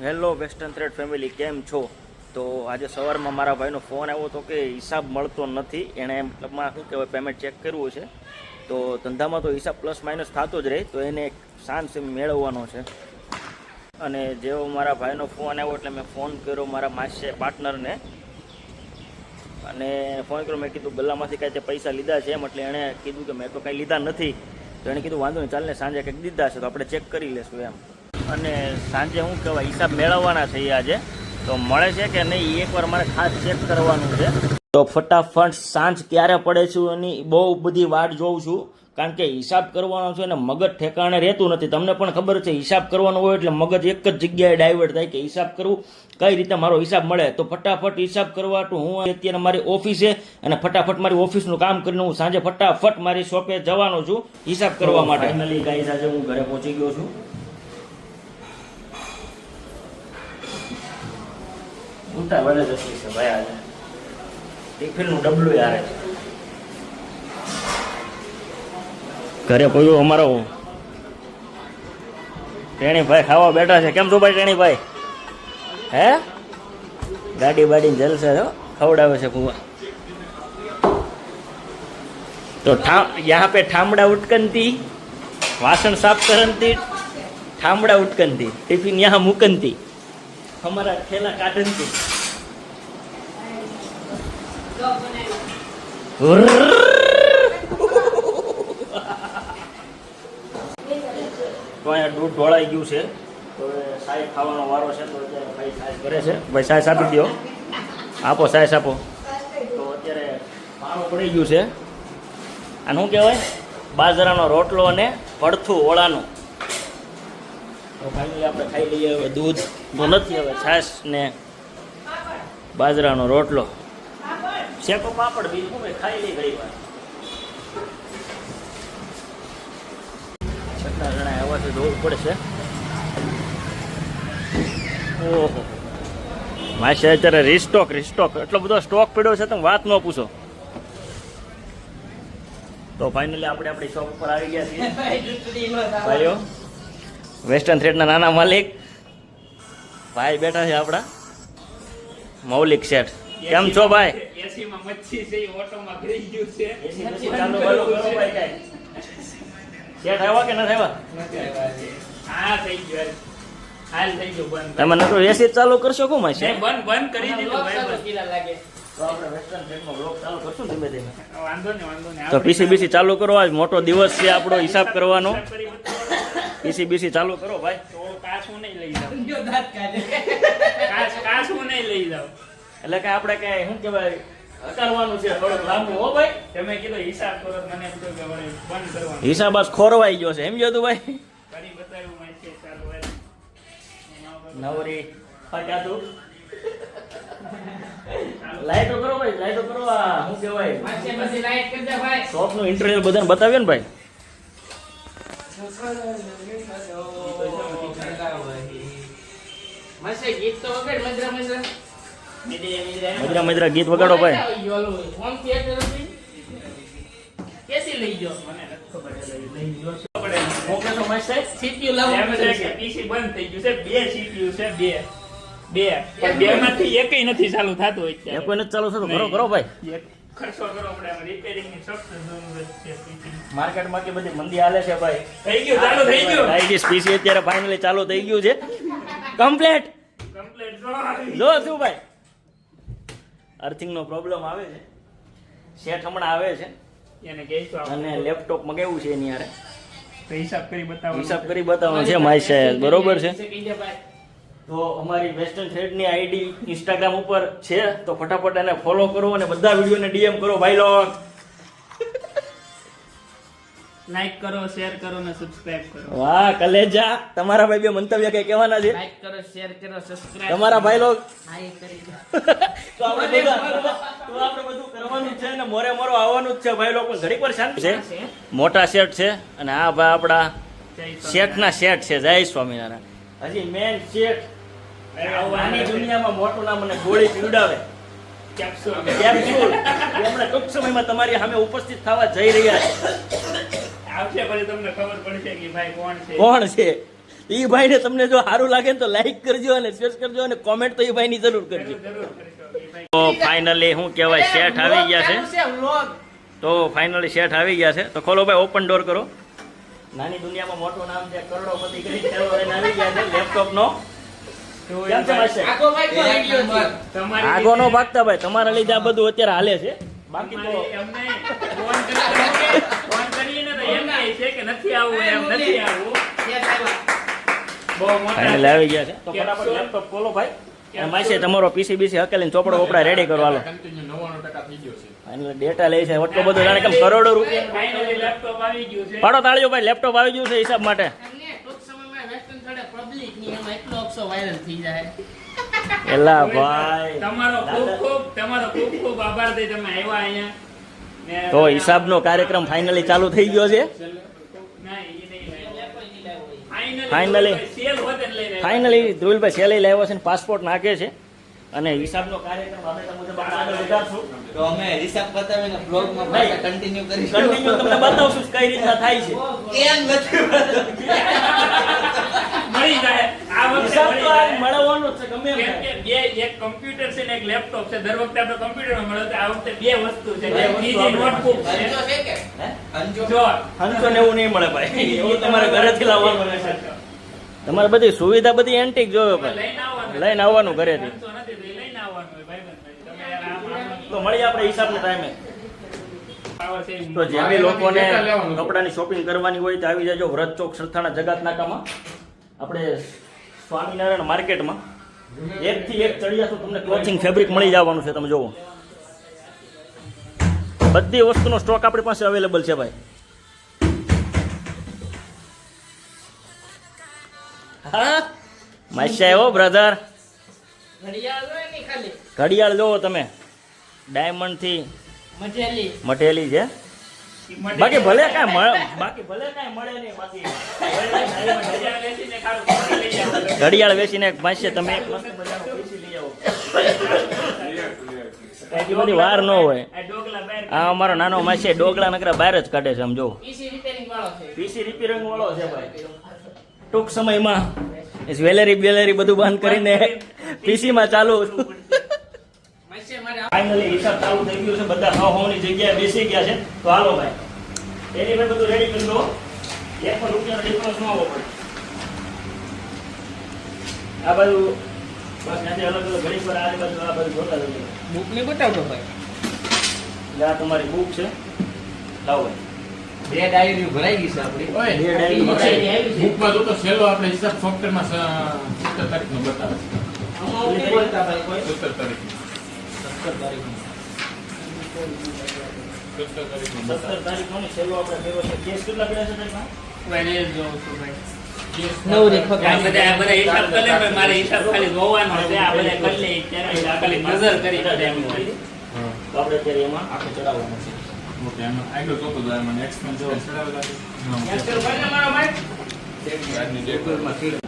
Hello western thread family, કેમ છો? તો આજે સવારમાં મારા ભાઈનો ફોન આવ્યો હતો કે હિસાબ મળતો નથી. એણે મતલબમાં શું કહેવાય, પેમેન્ટ ચેક કરવું છે. તો ધંધામાં તો હિસાબ પ્લસ માઇનસ થતો જ રહે, તો એને શાંત મેળવવાનો છે. અને જેવો મારા ભાઈનો ફોન આવ્યો એટલે મેં ફોન કર્યો મારા માસે પાર્ટનરને, અને ફોન કર્યો. મેં કીધું ગલ્લામાંથી કાંઈ તે પૈસા લીધા છે એમ, એટલે એણે કીધું કે મેં તો કાંઈ લીધા નથી. તો એણે કીધું વાંધો નહીં, ચાલને સાંજે કંઈક દીધા છે તો આપણે ચેક કરી લેશું એમ. અને સાંજે શું કહેવાય, હિસાબ મેળવવાના છે આજે. તો મળે છે કે નહીં એકવાર મારે ખાસ ચેક કરવાનું છે. તો ફટાફટ સાંજ ક્યારે પડે છે એની બહુ બધી વાટ જોઉં છું, કારણ કે હિસાબ કરવાનો છે ને મગજ ઠેકાણે રહેતું નથી. તમને પણ ખબર છે, હિસાબ કરવાનો હોય એટલે મગજ એક જ જગ્યાએ ડાયવર્ટ થાય કે હિસાબ કરવું, કઈ રીતે મારો હિસાબ મળે. તો ફટાફટ હિસાબ કરવા તો હું અત્યારે મારી ઓફિસે, અને ફટાફટ મારી ઓફિસનું કામ કરીને હું સાંજે ફટાફટ મારી શોપે જવાનો છું હિસાબ કરવા માટે. ફાઇનલી ગાઈઝ આજે હું ઘરે પહોંચી ગયો છું. ઉલટા વડે જતી છે ભાઈ, આજે ટિફિનનું ડબલું યાર ઘરે પડ્યું. અમારો ટેણીભાઈ ખાવા બેઠા છે. કેમ છો ભાઈ ટેણીભાઈ? હે ગાડી બાડીને જલસે છો, ખવડાવે છે કુવા. તો यहाँ पे ठामड़ा उटकनती, वासन साफ करनती, ठामड़ा उटकनती, टिफिन यहाँ मुकनती, हमारा ठेला काटनती. તો અહીંયા દૂધ ઢોળાઈ ગયું છે, તો સાહેબ ખાવાનો વારો છે. તો અત્યારે ભાઈ સાહેબ કરે છે. ભાઈ સાહેબ આપી દો, આપો સાહેબ આપો. તો અત્યારે પાણું પડી ગયું છે. આનું શું કહેવાય, બાજરાનો રોટલો અને ભડથું ઓળાનું. તો ફાઇનલી આપણે ખાઈ લઈએ. હવે દૂધ તો નથી, હવે છાશ ને બાજરાનો રોટલો, શેકો પાપડ, બીજું ભાઈ ખાઈ લઈ ઘણી વાર. કેટલા જણા આવ્યા છે જોવું પડશે. ઓહો માસે અત્યારે રીસ્ટોક એટલો બધો સ્ટોક પડ્યો છે, તમે વાત ન પૂછો. તો ફાઇનલી આપણે આપણી શોપ ઉપર આવી ગયા છીએ ભાઈઓ. વેસ્ટર્ન થ્રેડના નાના માલિક ભાઈ બેઠા છે આપણા, મૌલિક શેઠ. કેમ છો ભાઈ? એસીમાં મચ્છી છે, ઓટોમાં ગઈ ગયું છે. એસી ચાલુ કરો ભાઈ. કાઈ શેઠ આવ્યા કે નથી આવ્યા? હા થઈ ગયું, હાલ થઈ ગયું બંધ. તમે નતો એસી ચાલુ કરશો કોમ છે? બંધ કરી દીધું ભાઈ. તો આપણે વેસ્ટર્ન થ્રેડમાં બ્લોગ ચાલુ કરશું ધીમે ધીમે. વાંધો નહીં. તો પીસી ચાલુ કરો, આજ મોટો દિવસ છે આપણો હિસાબ કરવાનો. પીસી ચાલુ કરો ભાઈ. તો કાચું નહીં લઈ જાવ, કાચું નહીં લઈ જાવ. એટલે કે આપણે કઈ શું કહેવાય, કરવાનું છે થોડુંક લાંબુ. હો ભાઈ, તમે કીધું હિસાબ કરો, મને એમ થયું કે વળી બંધ કરવાનું. હિસાબ આજ ખોરવાઈ ગયો છે, સમજો તું ભાઈ. કરી બતાવ્યું મારે છે ચાલુ હોય. નવરી ફાટ્યા તું. લાઈટો કરો ભાઈ, લાઈટો કરો. આ શું કહેવાય, બધી લાઈટ કરી દે ભાઈ. શોપનું ઇન્ટિરિયર બધાને બતાવ્યો ને ભાઈ. મસ્ત ગીત તો વગર મજરા ગીત વગાડો ભાઈ. કેસી લઈ ગયો મને નથી ખબર. લઈ ગયો ઓકે તો મસ્ત છે. CPU લાવવું પડશે. PC બંધ થઈ ગયું છે. બે CPU છે, બે પણ બે માંથી એકય નથી ચાલુ થતું એ અત્યારે. કોઈ નથી ચાલુ થતું. કરો ભાઈ. એક ખર્ચો કરો આપણે, આમાં રિપેરિંગ ની સખ્ત જરૂરત છે. માર્કેટમાં કે બધી મંદી હાલે છે ભાઈ. થઈ ગયું, ચાલુ થઈ ગયું. આઈડીસ પીસી અત્યારે ફાઇનલી ચાલુ થઈ ગયું છે. કમ્પ્લીટ કમ્પ્લીટ જો શું ભાઈ, અર્થિંગ નો પ્રોબ્લેમ આવે છે. શેઠ હમણાં આવે છે એને કહીશું અને લેપટોપ મગાવ્યું છે એની યારે. તો હિસાબ કરી બતાવો. હિસાબ કરી બતાવવાનો છે માય સાહેબ, બરોબર છે. કહી દે ભાઈ. તો અમારી વેસ્ટર્ન થ્રેડની આઈડી ઇન્સ્ટાગ્રામ ઉપર છે, તો ફટાફટ એને ફોલો કરો અને બધા વિડીયોને ડીએમ કરો ભાઈ લોક. લાઈક કરો, શેર કરો ને સબસ્ક્રાઇબ કરો. વાહ કલેજા, તમારા ભાઈ બે મંતવ્ય કઈ કહેવાના છે? લાઈક કરો, શેર કરો, સબસ્ક્રાઇબ. તમારા ભાઈ લોક. હાઈ કરી દો. તો આપણે બધું કરવાનું જ છે ને મોરે મોરો આવવાનું જ છે ભાઈ લોકો. ઘડીક પર શાંતિ છે. મોટા શેઠ છે અને આ ભાઈ આપણા શેઠના શેઠ છે. જય સ્વામિનારાયણ. હજી મેન શેઠ આની દુનિયામાં મોટું નામ અને ગોળી પીવડાવે કેપ્સ્યુલ. હમણાં ટૂંક સમયમાં તમારી સામે ઉપસ્થિત થવા જઈ રહ્યા છે. આવશે પછી તમને ખબર પડશે કે ભાઈ કોણ છે. કોણ છે? એ ભાઈને તમને જો સારું લાગે ને તો લાઈક કરજો અને શેર કરજો અને કોમેન્ટ તો એ ભાઈની જરૂર કરજો. જરૂર કરજો એ ભાઈ. તો ફાઇનલી શું કહેવાય શેઠ આવી ગયા છે. તો ફાઇનલી શેઠ આવી ગયા છે. તો ખોલો ભાઈ, ઓપન ડોર કરો. નાની દુનિયામાં મોટું નામ છે, કરોડોપતિ કરી આવી ગયા છે લેપટોપનો. કેમ છે ભાઈ સાહેબ? આગો નો ભાગતા ભાઈ, તમારા લીધે આ બધું અત્યારે હાલે છે. બાકી તો એમને ફોન કરીને તો એમ કહે છે કે નથી આવવું, એમ નથી આવવું. બહુ મોટા ફાઇનલી આવી ગયા છે. તો ફટાફટ લેપટોપ ખોલો ભાઈ. અને માસે તમારો પીસી બીસી હકેલીને ચોપડો વપડા રેડી કરો હાલો. ફાઇનલી ડેટા લે છે એટલો બધો, જાણે કેમ કરોડો રૂપિયા. ફાઇનલી લેપટોપ આવી ગયું છે. પાડો તાળીઓ ભાઈ, લેપટોપ આવી ગયું છે હિસાબ માટે. એલા ભાઈ, તમારો ખૂબ ખૂબ આભાર છે તમે આવ્યા અહીંયા. ને તો હિસાબનો કાર્યક્રમ ફાઇનલી ચાલુ થઈ ગયો છે. ના, એ નહીં. Finally. સેલ હોત એટલે લઈને આવ્યા. ફાઇનલી ધ્રુવલભાઈ સેલી લાવ્યો છે ને પાસપોર્ટ નાખે છે. અને હિસાબનો કાર્યક્રમ આપણે મુજબ આપણે આગળ વધારશું. તો અમે હિસાબ બતાવીને બ્લોગમાં પાછા કન્ટિન્યુ કરીશું. કન્ટિન્યુ તમને બતાવશું કઈ રીતના થાય છે. કેમ નથી મળી જાય આ વખતે હિસાબ તો મળી આ જાય. મળવાનો જ છે ગમે એમ કેમ થાય. કે બે એક કમ્પ્યુટર છે ને એક લેપટોપ છે. દર વખતે આપણે કમ્પ્યુટરમાં મળે તો આ વખતે બે વસ્તુ છે. બે વસ્તુ બીજી આપણે નોટબુક છે. અંજો છે કે હે? અંજો જો 590 નહીં મળે ભાઈ, એવું તમારે ઘરેથી લાવવાનું રહેશે. તમારે બધી સુવિધા બધી એન્ટિક જોયો ભાઈ, લઈને આવવાનું. લઈને આવવાનું ઘરેથી. ધંધો નથી તો એ લઈને આવવાનું હોય ભાઈબંધ. તમે યાર આમ તો મળીએ આપણે હિસાબના ટાઈમે. પાવર છે. તો જે બી લોકોને કપડાની શોપિંગ કરવાની હોય તો આવી જાજો વ્રત ચોક સરથાણા જગત નાકામાં, આપણે સ્વામિનારાયણ માર્કેટમાં. એકથી એક ચડિયાતું તમને ક્લોથિંગ ફેબ્રિક મળી જવાનું છે. તમે જોવો બધી વસ્તુનો સ્ટોક આપણી પાસે અવેલેબલ છે ભાઈ. હા માસ્યા હો બ્રધર, ઘડિયાળ જોવો તમે, ડાયમંડ થી મટેલી છે. બાકી ભલે કાંઈ મળે નહીં, બાકી હજાર વેચીને ખારું ખોટી લઈ જાઓ. ઘડિયાળ વેચીને માસે તમે એક મસ્ત મજાનો PC લઈ આવો. એટલી બધી વાર ન હોય. આ ડોગલા બહાર આ અમારો નાનો માસે ડોગલા નકરા બહાર જ કાઢે છે. આમ જો પીસી રિપેરિંગ વાળો છે ભાઈ. ટૂંક સમયમાં જ્વેલરી બધું બંધ કરીને પીસી માં ચાલુ. ફાઇનલી હિસાબ ચાલુ થઈ ગયું છે. બધા હવાની જગ્યાએ બેસી ગયા છે. તો હાલો ભાઈ, એની ભાઈ બધું રેડી કરી દો. એક પણ રૂપિયાનો ડિફરન્સ ન આવવો પડે. આ બાજુ બસ ત્યાંથી અલગ અલગ ઘડી પર આ બાજુ જોતા જજો. બુક ને બતાવતો ભાઈ. એટલે આ તમારી બુક છે, લાવો ભાઈ. બે ડાયરી ભરાઈ ગઈ છે આપણી. બે ડાયરી બુકમાં જો તો છેલ્લો આપણે હિસાબ સોફ્ટવેરમાં 17 તારીખનો બતાવે છે. આમાં નથી બોલતા ભાઈ કોઈ. 17 તારીખનો. 17 તારીખ. 17 તારીખનો 17 તારીખનો ને છેલ્લો આપણે કર્યો છે. કેસ કેટલા કર્યા છે તારીખમાં? વાયરે જોઉં છું ભાઈ. નવરી આ બધા હિસાબ કરે ભાઈ, મારે હિસાબ ખાલી જોવાનો છે. આ બધા કરી લે ત્યારે ખાલી નજર કરી દે એમ હોય. હા. તો આપણે અત્યારે એમાં આખું ચડાવવાનું છે. ઓકે, એમાં આગળ જોતો જાય મને એક્સપેન્સ ચડાવેલા છે. યાદ કરો ભાઈ ને મારો ભાઈ. આજની ડેટ ગૂગલમાં કીધું.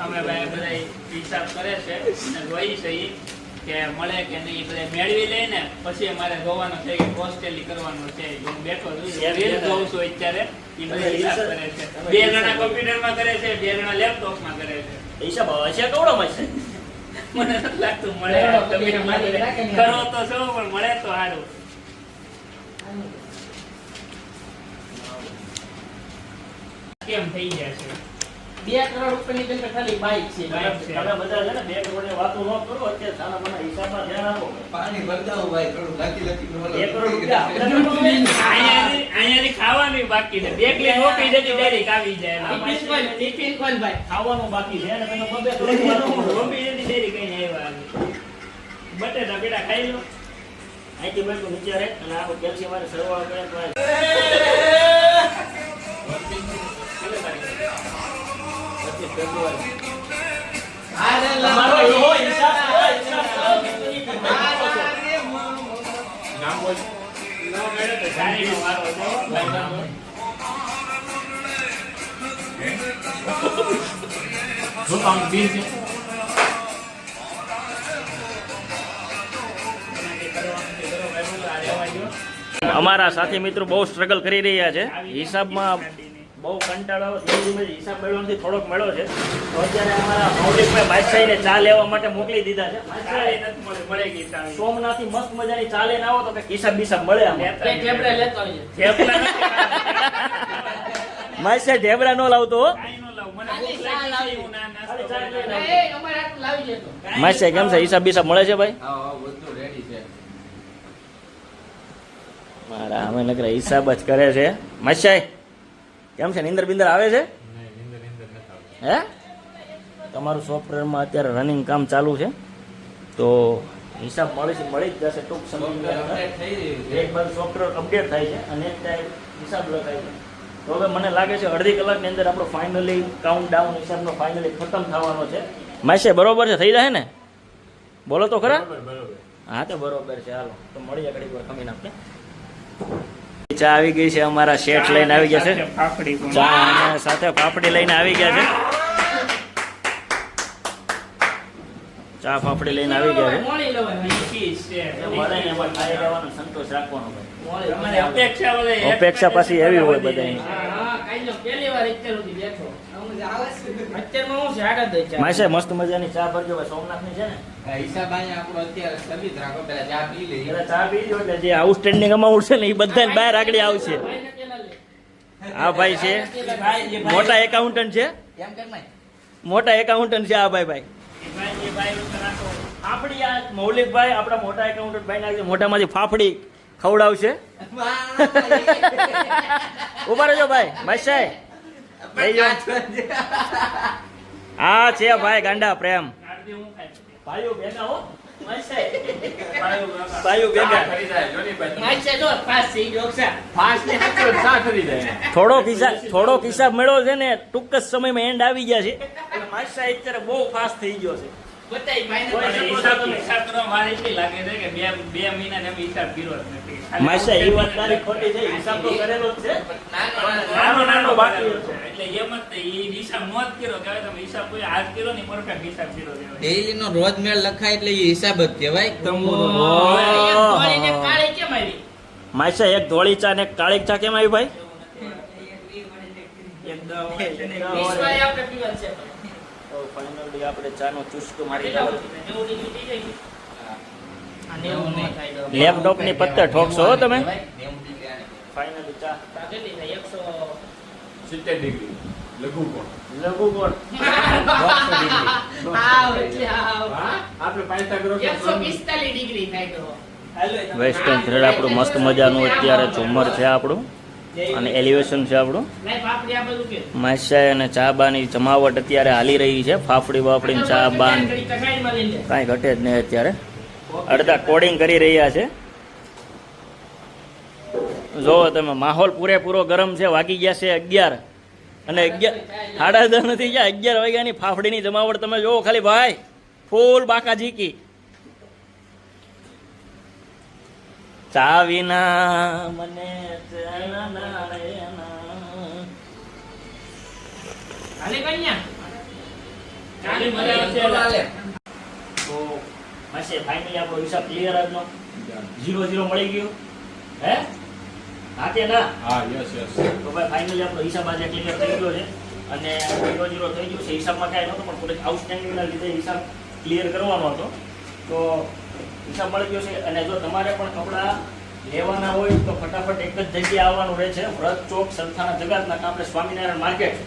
અમે ભાઈ બધા હિસાબ કરે છે અને જોઈ છે ઈ કે મળે કે નહીં. બધા મેળવી લે ને પછી અમારે જોવાનું છે કે કોસ્ટેલી કરવાનું છે. હું બેઠો છું રીલ જોઉં છું અત્યારે. એ બધા હિસાબ કરે છે. બે જણા કોમ્પ્યુટરમાં કરે છે, બે જણા લેપટોપમાં કરે છે. હિસાબ હશે કવડોમાં છે. મને નથી લાગતું મળે. તમે કરો તો છો પણ મળે તો સારું. કેમ થઈ જાય છે? 2 કરોડ રૂપિયાની બેંક ખાલી બાઈક છે. બાઈક છે. તમે બધા છે ને બે કરોડની વાતો ન કરો. અત્યારે સાના માના હિસાબમાં ધ્યાન આપો. પાણી ભરતા ભાઈ થોડું લાગી લાગી 2 કરોડ રૂપિયા આપણે તો અહીંયાથી ખાવાનું બાકી છે. બે પ્લેટ રોટી જતી ડાયરેક્ટ આવી જાય. ટિફિન કોણ ભાઈ? ખાવાનું બાકી છે અને તમે બબે કરોડની વાતો કરો. રોટી જતી ડાયરેક્ટ કઈ આવ્યા. બટેટા પેટા ખાઈ લો. અહીંથી બેઠું નીચે રહે અને આપણે કેલ્શિયમ વાળી સરવાળો કરે તો આ 25 ફેબ્રુઆરી. તમારો એવો હિસાબ કરો, હિસાબ કરો. નામ બોલ. ન મળે તો જાણીનો વારો છે. જો તો આમ બિલ છે. અમારા સાથી મિત્રો બહુ સ્ટ્રગલ કરી રહ્યા છે હિસાબમાં બહુ કંટાળો આવે ધીમે ધીમે હિસાબ મેળવવાનો નથી થોડોક મેળો છે તો અત્યારે અમારા મૌલિકભાઈ બાદશાહીને ચા લેવા માટે મોકલી દીધા છે ચાય નથી મળી, મળી ગઈ ચાય. સોમનાથથી મસ્ત મજાની ચા લઈને આવો તો કંઈક હિસાબ બિસાબ મળે આમ થેપલા નથી ખાવા. માસે ઢેબરા નો લાવતો હો. કાંઈ ન લાવું. મને ભૂખ લાગી છે, એવું ના નાસ્તો ચાય કરું. લઈને માસે કેમ છે હિસાબ બિસાબ મળે છે ભાઈ હા હા બધું રેડી છે મારા અમે નકરા હિસાબ જ કરે છે માસાઈ કેમ છે નીંદર બિંદર આવે છે નહીં નીંદર નથી આવતી. હે તમારું સોફ્ટવેરમાં અત્યારે રનિંગ કામ ચાલુ છે તો હિસાબ મળી જ જશે ટૂંક સમયની અંદર. અપડેટ થઈ રહ્યું છે. એક બાજુ સોફ્ટવેર અપડેટ થાય છે અને એક ટાઈમ હિસાબ લખાય છે તો હવે મને લાગે છે અડધી કલાકની અંદર આપણો ફાઇનલી કાઉન્ટ ડાઉન હિસાબનો ફાઇનલી ખતમ થવાનો છે માસે બરોબર છે થઈ જાય ને બોલો તો ખરા બરોબર બરોબર હા તો બરોબર છે હાલો તો મળીએ ઘડીક વાર ખમીને આપણે ચા આવી ગઈ છે અમારા શેઠ લઈને આવી ગયા છે સાથે ફાફડી પણ. ચા અને સાથે પાપડી લઈને આવી ગયા છે ચા પાપડી લઈને આવી ગયા છે ચીઝ છે. બધાને એમાં ખાઈ લેવાનો સંતોષ રાખવાનો ભાઈ તમારી અપેક્ષા બધે એક અપેક્ષા પાછી એવી હોય બધાની માસે મસ્ત મજાની ચા ભરજો ભાઈ સોમનાથની છે ને આ હિસાબ અહીંયા આપણો અત્યારે સ્થગિત રાખો, પહેલા ચા પી લઈએ. એટલે ચા પીજો એટલે જે આઉટસ્ટેન્ડિંગ અમાઉન્ટ છે ને એ બધાને બહાર આગળ આવશે આ ભાઈ છે મોટા એકાઉન્ટન્ટ છે કેમ કેમ નહીં? મોટા એકાઉન્ટન્ટ છે આ ભાઈ ભાઈ એ ભાઈ ઉપર રાખો. આપણી આ મૌલિકભાઈ આપણા મોટા એકાઉન્ટન્ટ ભાઈ નાખે મોટામાંથી ફાફડી ખવડાવશે ઉભા રહેજો ભાઈ માસાઈ લઈ જાઓ. આ છે ભાઈ ગાંડા પ્રેમ આરતી હું ખાઈ શકું. ભાઈઓ ભેગા હો માસાઈ ભાઈ બાપા. ભાઈઓ ચા ભેગા થઈ જાય જોની ભાઈ ફાસ્ટ ને હાથો ચા થઈ જાય થોડોક હિસાબ મેળવો છે ને ટૂંક જ સમયમાં એન્ડ આવી ગયા છે એટલે માસાઈ અત્યારે બહુ ફાસ્ટ થઈ ગયો છે હિસાબ કરવા મારે એટલી લાગે છે કે બે મહિના તમે હિસાબ કર્યો જ નથી. માસાઈ એ વાત તારી ખોટી છે હિસાબ તો કરેલો જ છે નાનો નાનો બાકી હતો. એટલે એમ જ તે ઈ હિસાબ નો જ કર્યો કહેવાય. તમે હિસાબ કોઈ આજ કર્યો ને પરફેક્ટ હિસાબ કર્યો કહેવાય. ડેઈલી નો રોજ મેળ લખાય એટલે એ હિસાબ જ કહેવાય. માસાઈ એક ધોળી ચા ને એક કાળી ચા કેમ આવી ભાઈ ફાઇનલી આપણે ચાનો ચુસ્કો મારી લેપટોપ ની પત્તર ઠોકશો હો તમે ફાઇનલી ચા 70 ડિગ્રી લઘુ કોણ લઘુ કોણ આપણે 45 વેસ્ટર્ન થ્રેડ આપણું મસ્ત મજાનું અત્યારે ઝુમ્મર છે આપણું અને એલિવેશન છે આપણું માસાઈ અને ચા બાની જમાવટ અત્યારે હાલી રહી છે ફાફડી બાફડી ચા બાન કાંઈ ઘટે જ નહીં અત્યારે અડધા કોડિંગ કરી રહ્યા છે જોવો તમે માહોલ પૂરેપૂરો ગરમ છે વાગી ગયા છે 11 અને 11 10:30 નથી ગયા 11 વાગ્યાની ફાફડીની જમાવટ તમે જોવો ખાલી ભાઈ ફૂલ બાકા ઝીકી ચા વિના મને ચેન ના રહેના. તો માસે ફાઇનલી આપણો હિસાબ ક્લિયર આજનો 0-0 મળી ગયો હે હા કે ના હા યસ યસ તો ભાઈ ફાઇનલી આપણો હિસાબ આજે ક્લિયર થઈ ગયો છે અને 0-0 થઈ ગયું છે હિસાબમાં કાંઈ નહોતું પણ થોડીક આઉટસ્ટેન્ડિંગના લીધે હિસાબ ક્લિયર કરવાનો હતો તો હિસાબ મળી ગયો છે અને જો તમારે પણ કપડાં લેવાના હોય તો ફટાફટ એક જ જગ્યાએ આવવાનું રહે છે વ્રત ચોક સરથાણા જગાતના આપણે સ્વામિનારાયણ માર્કેટ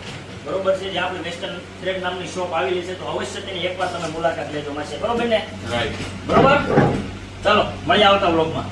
બરોબર છે જ્યાં આપણે વેસ્ટર્ન થ્રેડ નામની શોપ આવેલી છે તો અવશ્ય તેની એકવાર તમે મુલાકાત લેજો માસે બરોબર ને રાઈટ બરોબર ચાલો મળીએ આવતા વ્લોગમાં